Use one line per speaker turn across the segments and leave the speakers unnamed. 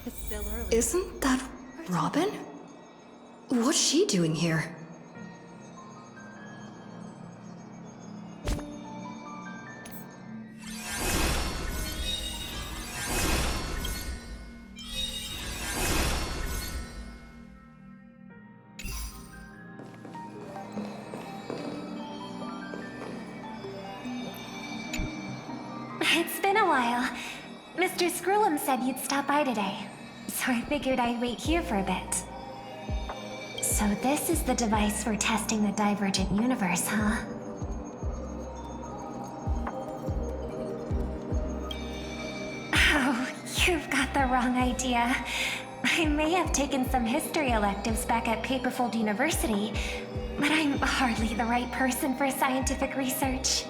It's still early.
Isn't that Robin? What's she doing here?
It's been a while. Mr. Scrullum said you'd stop by today, so I figured I'd wait here for a bit. So this is the device for testing the divergent universe, huh? Oh, you've got the wrong idea. I may have taken some history electives back at Paperfold University, but I'm hardly the right person for scientific research.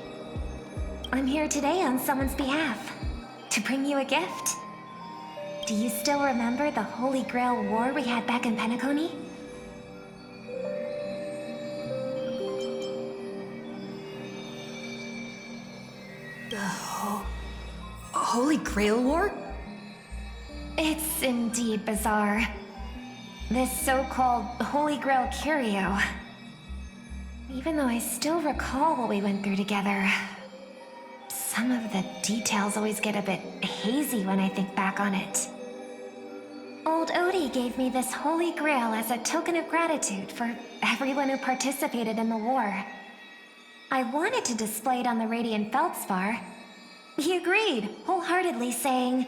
I'm here today on someone's behalf, to bring you a gift. Do you still remember the Holy Grail War we had back in Penacony?
Holy Grail War?
It's indeed bizarre. This so-called Holy Grail curio. Even though I still recall what we went through together, some of the details always get a bit hazy when I think back on it. Old Odie gave me this Holy Grail as a token of gratitude for everyone who participated in the war. I wanted to display it on the Radiant Feldspar. He agreed, wholeheartedly saying,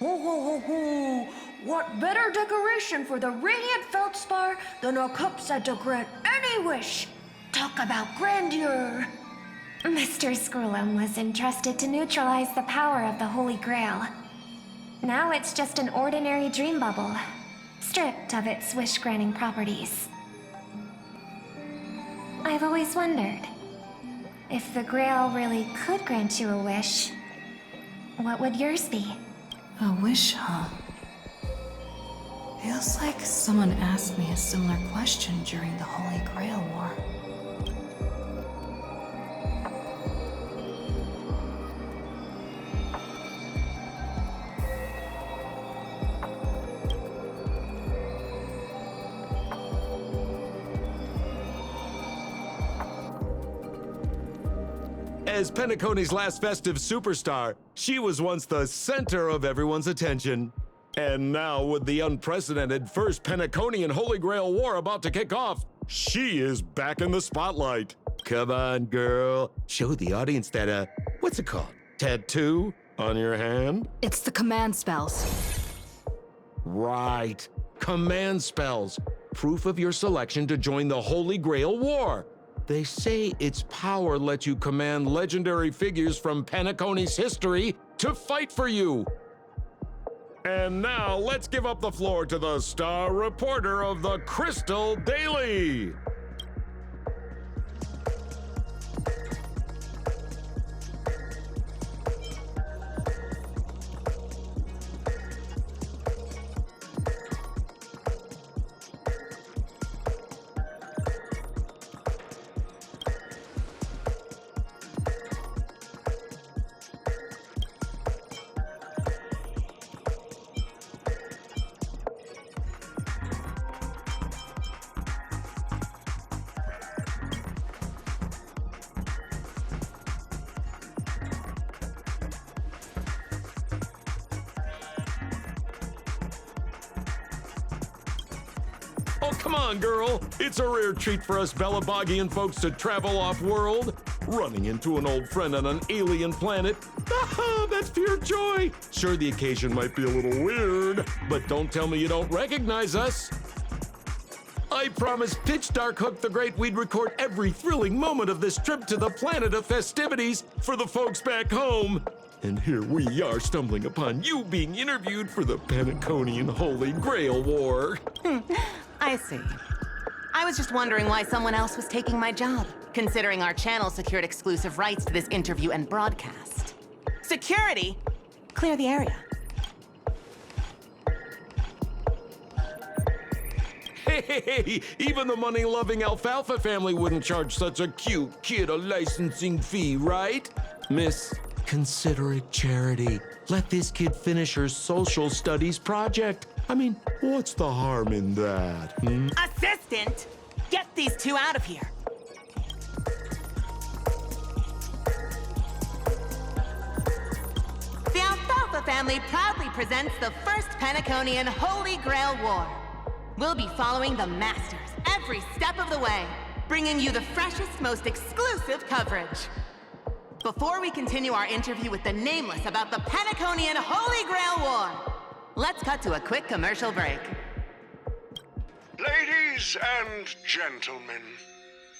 Ho ho ho ho! What better decoration for the Radiant Feldspar than a cup set to grant any wish? Talk about grandeur!
Mr. Scrullum was entrusted to neutralize the power of the Holy Grail. Now it's just an ordinary dream bubble, stripped of its wish-granting properties. I've always wondered, if the Grail really could grant you a wish, what would yours be?
A wish, huh? Feels like someone asked me a similar question during the Holy Grail War.
As Penacony's last festive superstar, she was once the center of everyone's attention. And now, with the unprecedented first Penaconian Holy Grail War about to kick off, she is back in the spotlight. Come on, girl. Show the audience that, what's it called? Tattoo on your hand?
It's the command spells.
Right. Command spells. Proof of your selection to join the Holy Grail War. They say its power lets you command legendary figures from Penacony's history to fight for you. And now, let's give up the floor to the star reporter of the Crystal Daily. Oh, come on, girl. It's a rare treat for us Belabogian folks to travel off-world. Running into an old friend on an alien planet. Ah, that's pure joy. Sure, the occasion might be a little weird, but don't tell me you don't recognize us. I promised Pitch Dark Hook the Great we'd record every thrilling moment of this trip to the planet of festivities for the folks back home. And here we are stumbling upon you being interviewed for the Penaconian Holy Grail War.
I see. I was just wondering why someone else was taking my job, considering our channel secured exclusive rights to this interview and broadcast. Security? Clear the area.
Hey, even the money-loving Alfalfa family wouldn't charge such a cute kid a licensing fee, right? Miss, Consider it charity. Let this kid finish her social studies project. I mean, what's the harm in that?
Assistant! Get these two out of here. The Alfalfa family proudly presents the first Penaconian Holy Grail War. We'll be following the Masters every step of the way, bringing you the freshest, most exclusive coverage. Before we continue our interview with the Nameless about the Penaconian Holy Grail War, let's cut to a quick commercial break.
Ladies and gentlemen,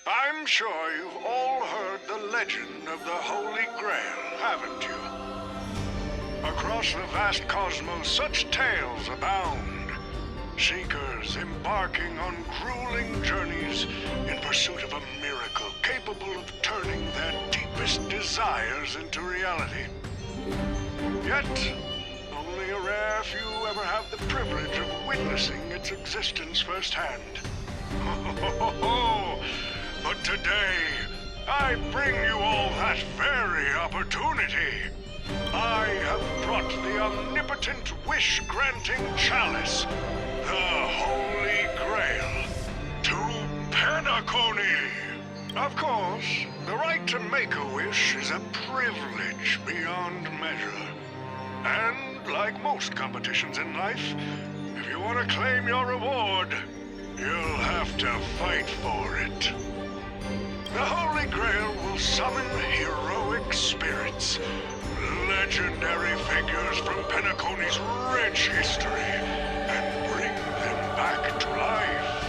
I'm sure you've all heard the legend of the Holy Grail, haven't you? Across the vast cosmos, such tales abound. Seekers embarking on grueling journeys in pursuit of a miracle capable of turning their deepest desires into reality. Yet, only a rare few ever have the privilege of witnessing its existence firsthand. But today, I bring you all that very opportunity. I have brought the omnipotent wish-granting chalice, the Holy Grail, to Penacony. Of course, the right to make a wish is a privilege beyond measure. And like most competitions in life, if you want to claim your reward, you'll have to fight for it. The Holy Grail will summon heroic spirits, legendary figures from Penacony's rich history, and bring them back to life.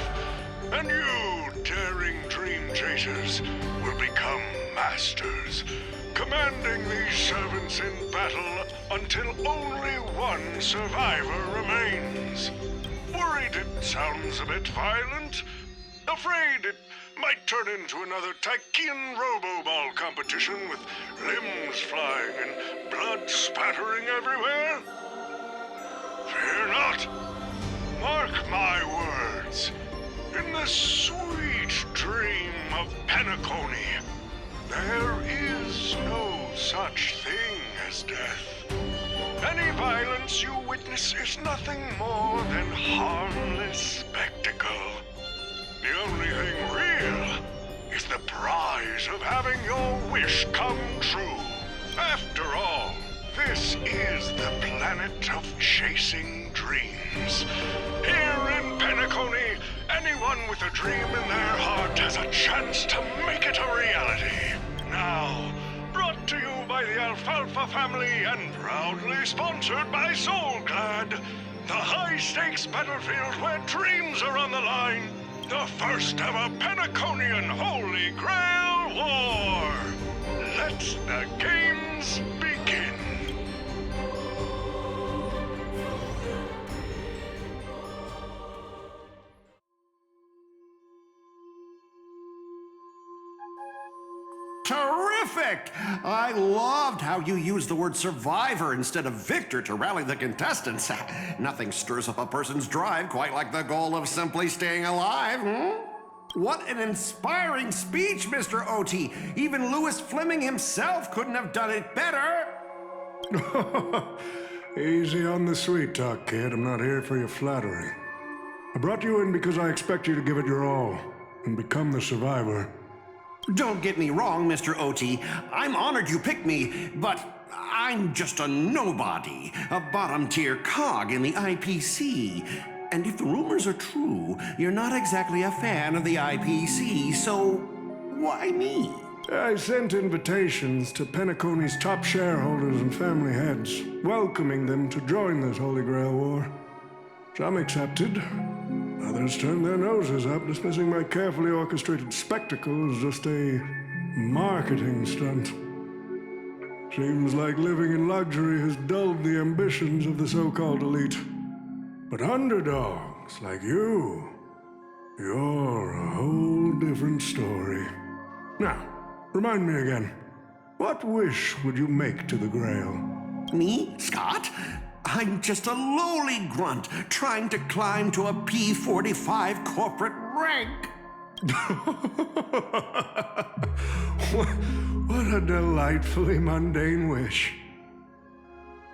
And you, daring dream chasers, will become masters, commanding these servants in battle until only one survivor remains. Worried it sounds a bit violent? Afraid it might turn into another Tychean Robo-Ball competition with limbs flying and blood spattering everywhere? Fear not. Mark my words. In the sweet dream of Penacony, there is no such thing as death. Any violence you witness is nothing more than harmless spectacle. The only thing real is the prize of having your wish come true. After all, this is the planet of chasing dreams. Here in Penacony, anyone with a dream in their heart has a chance to make it a reality. Now, brought to you by the Alfalfa family and proudly sponsored by Soulglad, the high-stakes battlefield where dreams are on the line. The first ever Penaconian Holy Grail War! Let the games begin!
Terrific! I loved how you used the word survivor instead of victor to rally the contestants. Nothing stirs up a person's drive quite like the goal of simply staying alive, What an inspiring speech, Mr. OT. Even Louis Fleming himself couldn't have done it better.
Easy on the sweet talk, kid. I'm not here for your flattery. I brought you in because I expect you to give it your all and become the survivor.
Don't get me wrong, Mr. OT. I'm honored you picked me, but I'm just a nobody, a bottom-tier cog in the IPC. And if the rumors are true, you're not exactly a fan of the IPC, so why me?
I sent invitations to Penacony's top shareholders and family heads, welcoming them to join this Holy Grail War. Some accepted. Others turned their noses up, dismissing my carefully orchestrated spectacle as just a marketing stunt. Seems like living in luxury has dulled the ambitions of the so-called elite. But underdogs like you're a whole different story. Now, remind me again, what wish would you make to the Grail?
Me, Scott? I'm just a lowly grunt trying to climb to a P45 corporate rank.
What a delightfully mundane wish.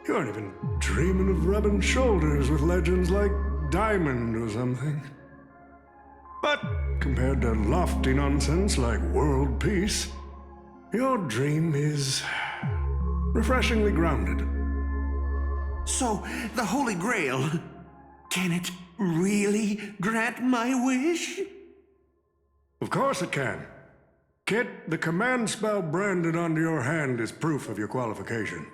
You aren't even dreaming of rubbing shoulders with legends like Diamond or something. But compared to lofty nonsense like world peace, your dream is refreshingly grounded.
So, the Holy Grail, can it really grant my wish?
Of course it can. Kit, the command spell branded onto your hand is proof of your qualification.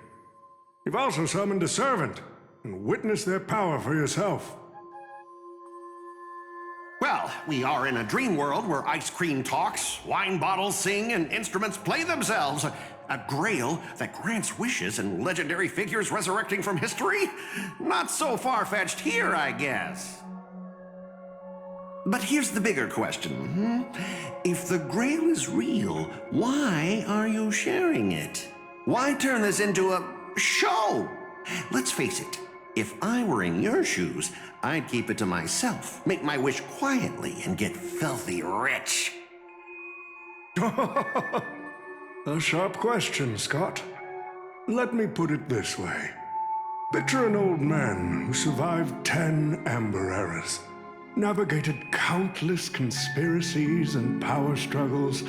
You've also summoned a servant and witnessed their power for yourself.
Well, we are in a dream world where ice cream talks, wine bottles sing, and instruments play themselves. A grail that grants wishes and legendary figures resurrecting from history? Not so far-fetched here, I guess. But here's the bigger question. If the grail is real, why are you sharing it? Why turn this into a show? Let's face it, if I were in your shoes, I'd keep it to myself, make my wish quietly, and get filthy rich.
A sharp question, Scott. Let me put it this way. Picture an old man who survived 10 Amber Eras, navigated countless conspiracies and power struggles,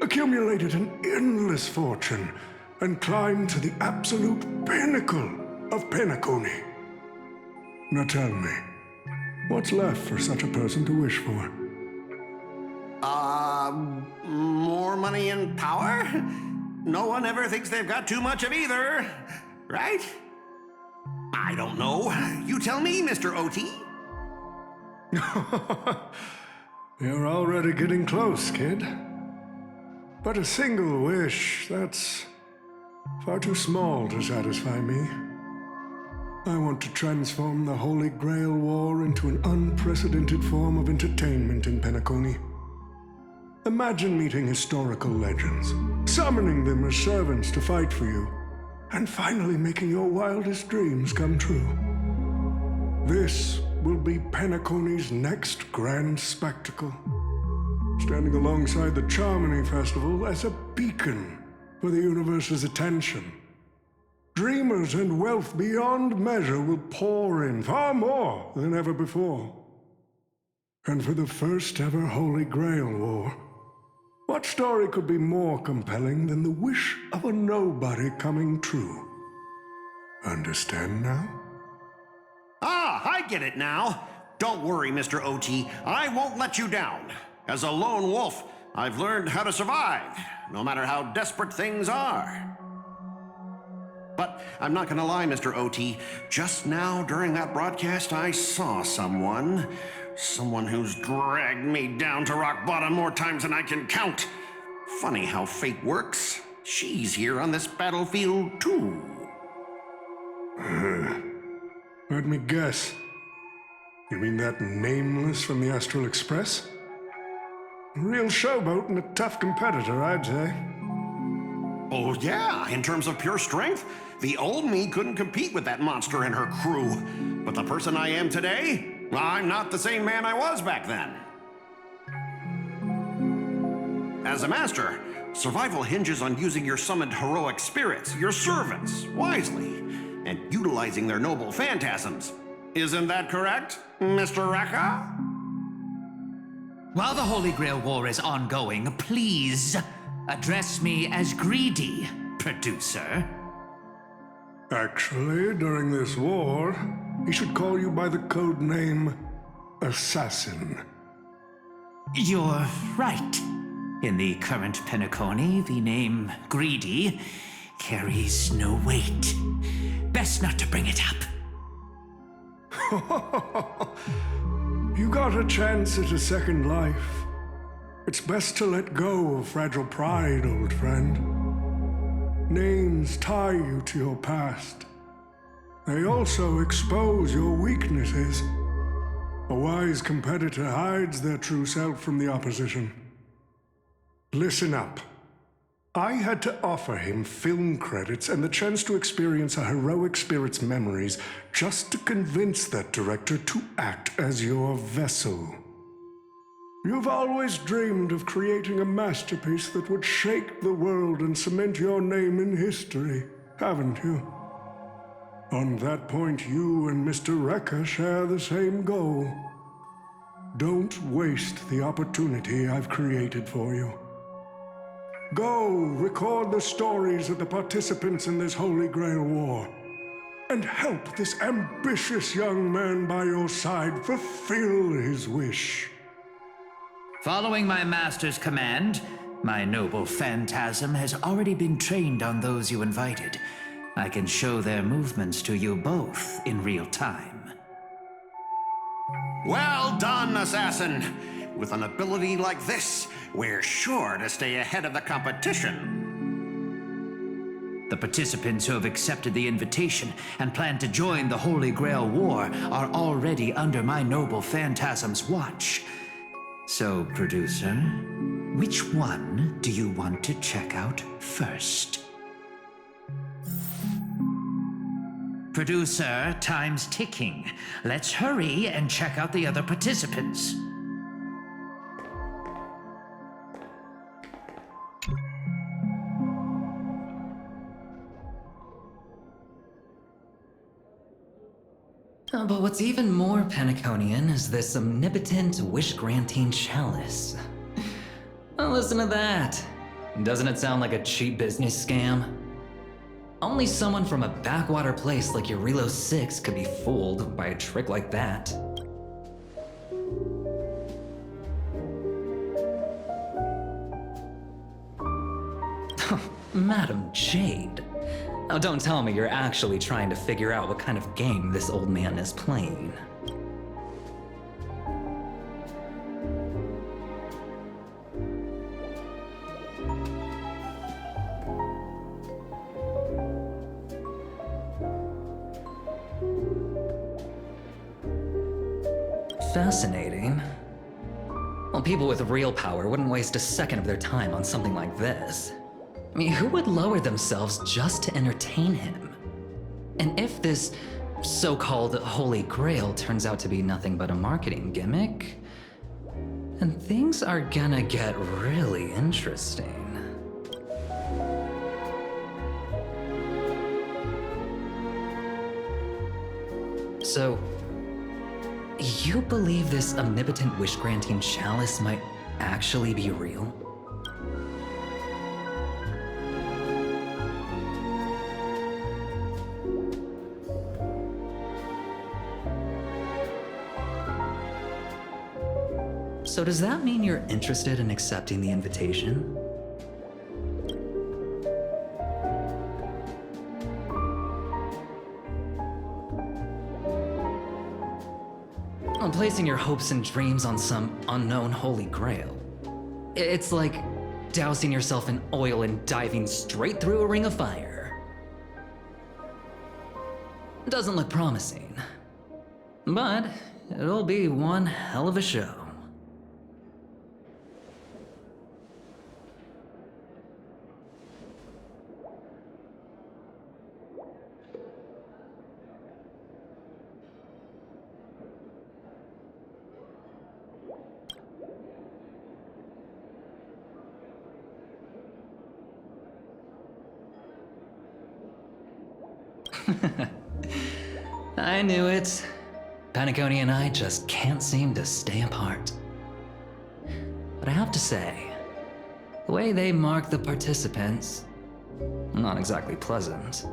accumulated an endless fortune, and climbed to the absolute pinnacle of Penacony. Now tell me, what's left for such a person to wish for?
More money and power? No one ever thinks they've got too much of either, right? I don't know. You tell me, Mr. OT.
You're already getting close, kid. But a single wish, that's far too small to satisfy me. I want to transform the Holy Grail War into an unprecedented form of entertainment in Penacony. Imagine meeting historical legends, summoning them as servants to fight for you, and finally making your wildest dreams come true. This will be Penacony's next grand spectacle, standing alongside the Charmony Festival as a beacon for the universe's attention. Dreamers and wealth beyond measure will pour in, far more than ever before. And for the first ever Holy Grail War, what story could be more compelling than the wish of a nobody coming true? Understand now?
Ah, I get it now. Don't worry, Mr. OT. I won't let you down. As a lone wolf, I've learned how to survive, no matter how desperate things are. But I'm not gonna lie, Mr. OT. Just now, during that broadcast, I saw someone who's dragged me down to rock bottom more times than I can count. Funny how fate works. She's here on this battlefield, too.
Let me guess. You mean that Nameless from the Astral Express? A real showboat and a tough competitor, I'd say.
Oh, yeah, in terms of pure strength, the old me couldn't compete with that monster and her crew. But the person I am today, I'm not the same man I was back then. As a master, survival hinges on using your summoned heroic spirits, your servants, wisely, and utilizing their noble phantasms. Isn't that correct, Mr. Raka?
While the Holy Grail War is ongoing, please address me as Greedy, producer.
Actually, during this war, he should call you by the code name Assassin.
You're right. In the current Penacony, the name Greedy carries no weight. Best not to bring it up.
You got a chance at a second life. It's best to let go of fragile pride, old friend. Names tie you to your past. They also expose your weaknesses. A wise competitor hides their true self from the opposition. Listen up. I had to offer him film credits and the chance to experience a heroic spirit's memories just to convince that director to act as your vessel. You've always dreamed of creating a masterpiece that would shake the world and cement your name in history, haven't you? On that point, you and Mr. Rekka share the same goal. Don't waste the opportunity I've created for you. Go record the stories of the participants in this Holy Grail War, and help this ambitious young man by your side fulfill his wish.
Following my master's command, my noble phantasm has already been trained on those you invited. I can show their movements to you both in real time.
Well done, assassin. With an ability like this, we're sure to stay ahead of the competition.
The participants who have accepted the invitation and plan to join the Holy Grail War are already under my noble phantasm's watch. So, producer, which one do you want to check out first? Producer, time's ticking. Let's hurry and check out the other participants.
But what's even more Penaconian is this omnipotent wish-granting chalice. Oh, listen to that. Doesn't it sound like a cheap business scam? Only someone from a backwater place like Eurilo 6 could be fooled by a trick like that. Madam Jade. Oh, don't tell me you're actually trying to figure out what kind of game this old man is playing. Fascinating. Well, people with real power wouldn't waste a second of their time on something like this. I mean, who would lower themselves just to entertain him? And if this so-called Holy Grail turns out to be nothing but a marketing gimmick, then things are gonna get really interesting. So, you believe this omnipotent wish-granting chalice might actually be real? So does that mean you're interested in accepting the invitation? On placing your hopes and dreams on some unknown Holy Grail. It's like dousing yourself in oil and diving straight through a ring of fire. Doesn't look promising. But it'll be one hell of a show. I knew it. Penacony and I just can't seem to stay apart. But I have to say, the way they mark the participants, not exactly pleasant.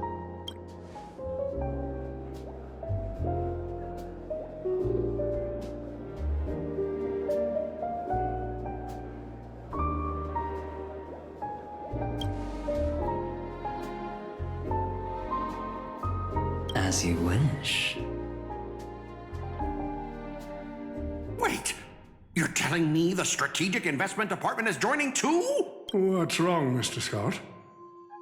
As you wish.
Wait, you're telling me the Strategic Investment Department is joining too?
What's wrong, Mr. Scott?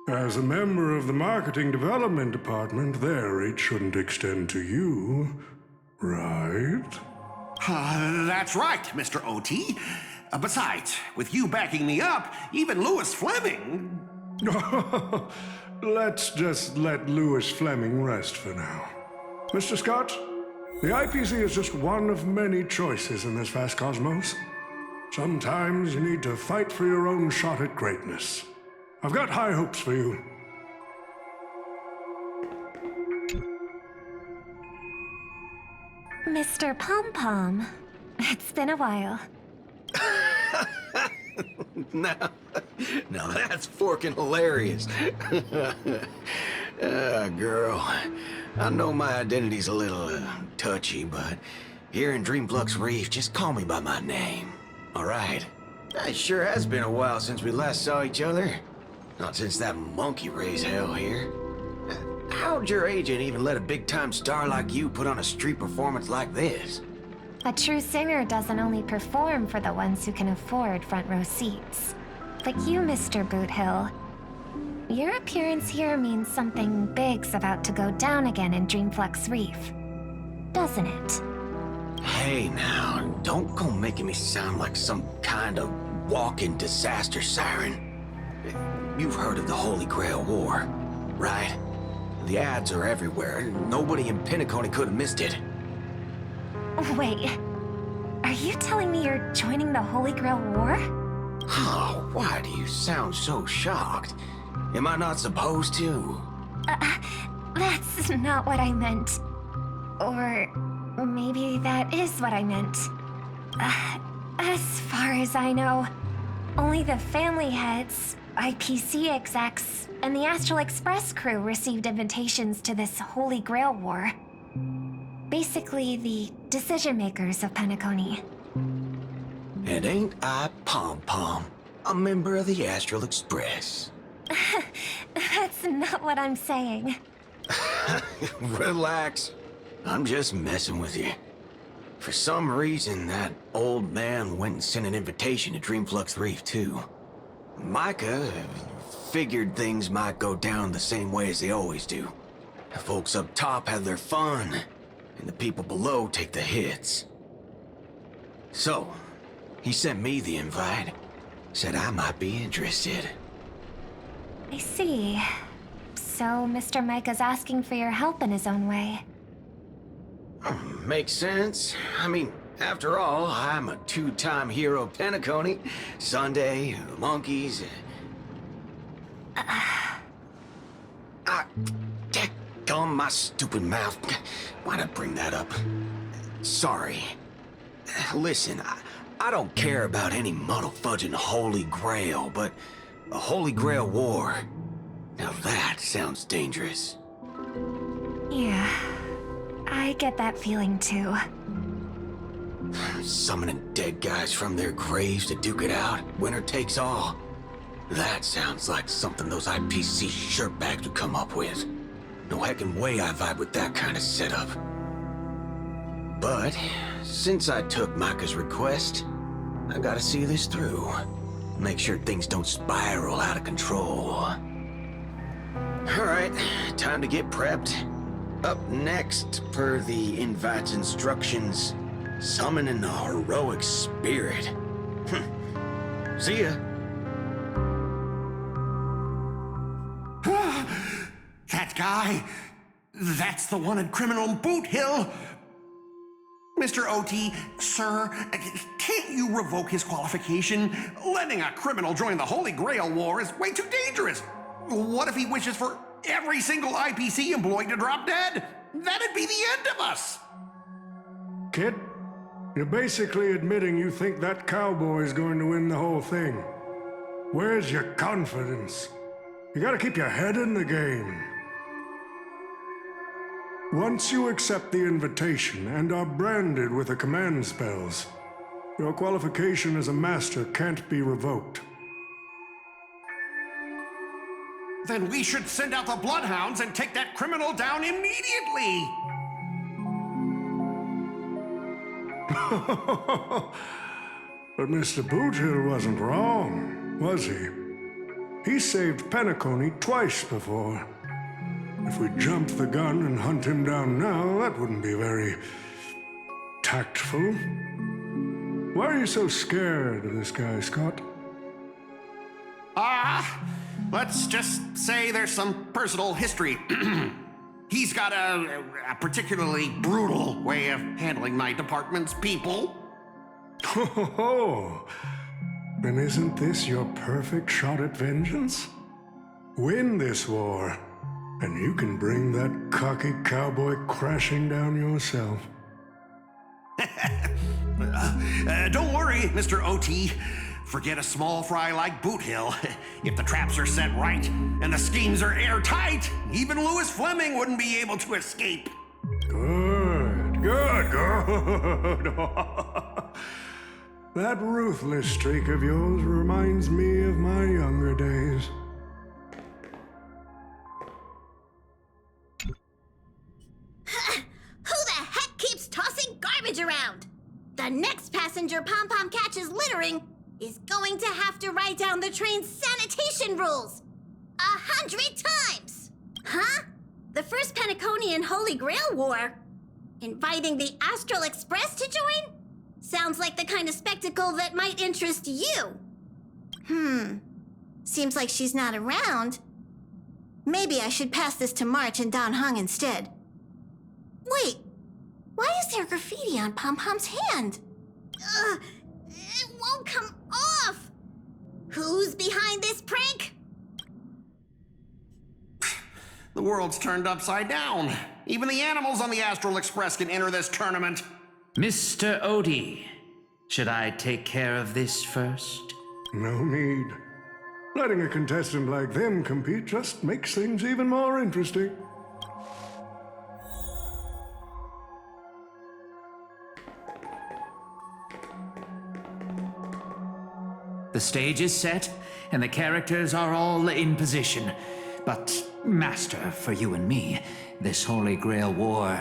As a member of the Marketing Development Department, their reach shouldn't extend to you, right?
That's right, Mr. OT. Besides, with you backing me up, even Louis Fleming...
Let's just let Louis Fleming rest for now. Mr. Scott, the IPC is just one of many choices in this vast cosmos. Sometimes you need to fight for your own shot at greatness. I've got high hopes for you.
Mr. Pom Pom, it's been a while.
Now that's forking hilarious. Girl, I know my identity's a little touchy, but here in Dreamflux Reef, just call me by my name, all right? It sure has been a while since we last saw each other. Not since that monkey raised hell here. How'd your agent even let a big-time star like you put on a street performance like this?
A true singer doesn't only perform for the ones who can afford front row seats. Like you, Mr. Boothill. Your appearance here means something big's about to go down again in Dreamflux Reef. Doesn't it?
Hey now, don't go making me sound like some kind of walking disaster siren. You've heard of the Holy Grail War, right? The ads are everywhere. Nobody in Penacony could have missed it.
Wait, are you telling me you're joining the Holy Grail War?
Oh, why do you sound so shocked? Am I not supposed to?
That's not what I meant. Or maybe that is what I meant. As far as I know, only the family heads, IPC execs, and the Astral Express crew received invitations to this Holy Grail War. Basically, the decision makers of Penacony.
And ain't I Pom Pom, a member of the Astral Express?
That's not what I'm saying.
Relax. I'm just messing with you. For some reason, that old man went and sent an invitation to Dreamflux Reef, too. Micah figured things might go down the same way as they always do. The folks up top have their fun, and the people below take the hits. So, he sent me the invite. Said I might be interested.
I see. So Mr. Micah's asking for your help in his own way.
Makes sense. I mean, after all, I'm a two-time hero of Penacony. Sunday, the monkeys. Daggone my stupid mouth. Why'd I bring that up? Sorry. Listen, I don't care about any muddle-fudging Holy Grail, but a Holy Grail War. Now that sounds dangerous.
Yeah, I get that feeling too.
Summoning dead guys from their graves to duke it out, winner takes all. That sounds like something those IPC shirtbags would come up with. No heckin' way I vibe with that kind of setup. But, since I took Micah's request, I gotta see this through. Make sure things don't spiral out of control. Alright, time to get prepped. Up next, per the invite's instructions, summoning a heroic spirit. See ya.
That guy, that's the one in Criminal Boot Hill. Mr. OT, sir, can't you revoke his qualification? Letting a criminal join the Holy Grail War is way too dangerous. What if he wishes for every single IPC employee to drop dead? That'd be the end of us.
Kid, you're basically admitting you think that cowboy's going to win the whole thing. Where's your confidence? You gotta keep your head in the game. Once you accept the invitation and are branded with the command spells, your qualification as a master can't be revoked.
Then we should send out the bloodhounds and take that criminal down immediately.
But Mr. Boothill wasn't wrong, was he? He saved Penacony twice before. If we jumped the gun and hunt him down now, that wouldn't be very tactful. Why are you so scared of this guy, Scott?
Let's just say there's some personal history. He's got a particularly brutal way of handling my department's people.
Ho ho ho! Then isn't this your perfect shot at vengeance? Win this war, and you can bring that cocky cowboy crashing down yourself.
Don't worry, Mr. OT. Forget a small fry like Boot Hill. If the traps are set right and the schemes are airtight, even Louis Fleming wouldn't be able to escape.
Good. That ruthless streak of yours reminds me of my younger days.
Who the heck keeps tossing garbage around? The next passenger Pom-Pom catches littering is going to have to write down the train's sanitation rules 100 times! Huh? The first Penaconian Holy Grail War? Inviting the Astral Express to join? Sounds like the kind of spectacle that might interest you. Seems like she's not around. Maybe I should pass this to March and Don Hung instead. Wait, why is there graffiti on Pom-Pom's hand? It won't come off! Who's behind this prank?
The world's turned upside down. Even the animals on the Astral Express can enter this tournament.
Mr. Odie, should I take care of this first?
No need. Letting a contestant like them compete just makes things even more interesting.
The stage is set, and the characters are all in position. But, Master, for you and me, this Holy Grail War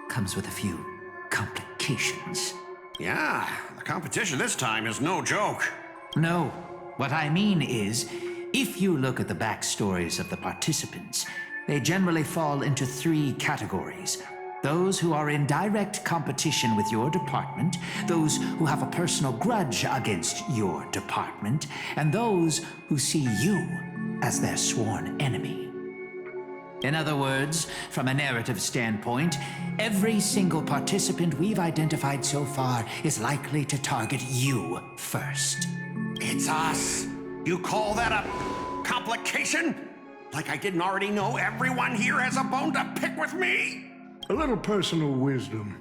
comes with a few complications.
Yeah, the competition this time is no joke.
No, what I mean is, if you look at the backstories of the participants, they generally fall into 3 categories. Those who are in direct competition with your department, those who have a personal grudge against your department, and those who see you as their sworn enemy. In other words, from a narrative standpoint, every single participant we've identified so far is likely to target you first.
It's us. You call that a complication? Like I didn't already know everyone here has a bone to pick with me?
A little personal wisdom.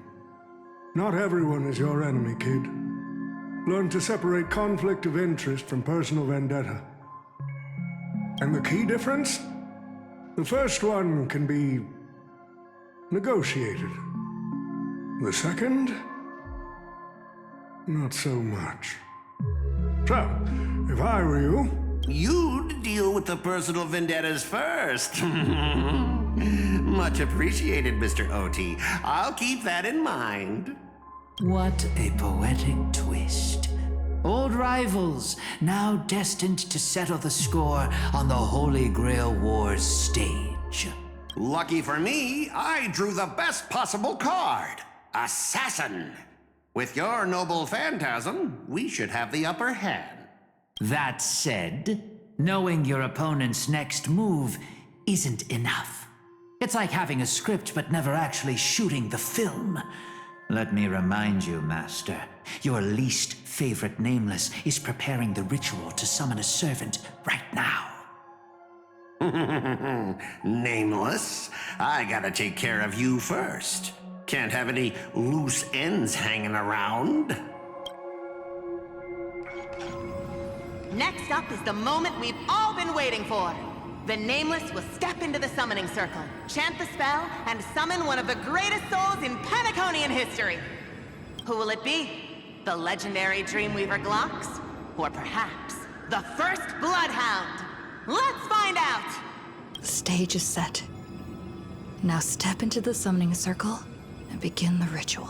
Not everyone is your enemy, kid. Learn to separate conflict of interest from personal vendetta. And the key difference? The first one can be negotiated. The second, not so much. So, if I were you,
you'd deal with the personal vendettas first. Much appreciated, Mr. OT. I'll keep that in mind.
What a poetic twist. Old rivals, now destined to settle the score on the Holy Grail War's stage.
Lucky for me, I drew the best possible card. Assassin. With your noble phantasm, we should have the upper hand.
That said, knowing your opponent's next move isn't enough. It's like having a script but never actually shooting the film. Let me remind you, Master, your least favorite Nameless is preparing the ritual to summon a servant right now.
Nameless? I gotta take care of you first. Can't have any loose ends hanging around.
Next up is the moment we've all been waiting for. The Nameless will step into the summoning circle, chant the spell, and summon one of the greatest souls in Penaconian history. Who will it be? The legendary Dreamweaver Glocks? Or perhaps the first Bloodhound? Let's find out!
The stage is set. Now step into the summoning circle and begin the ritual.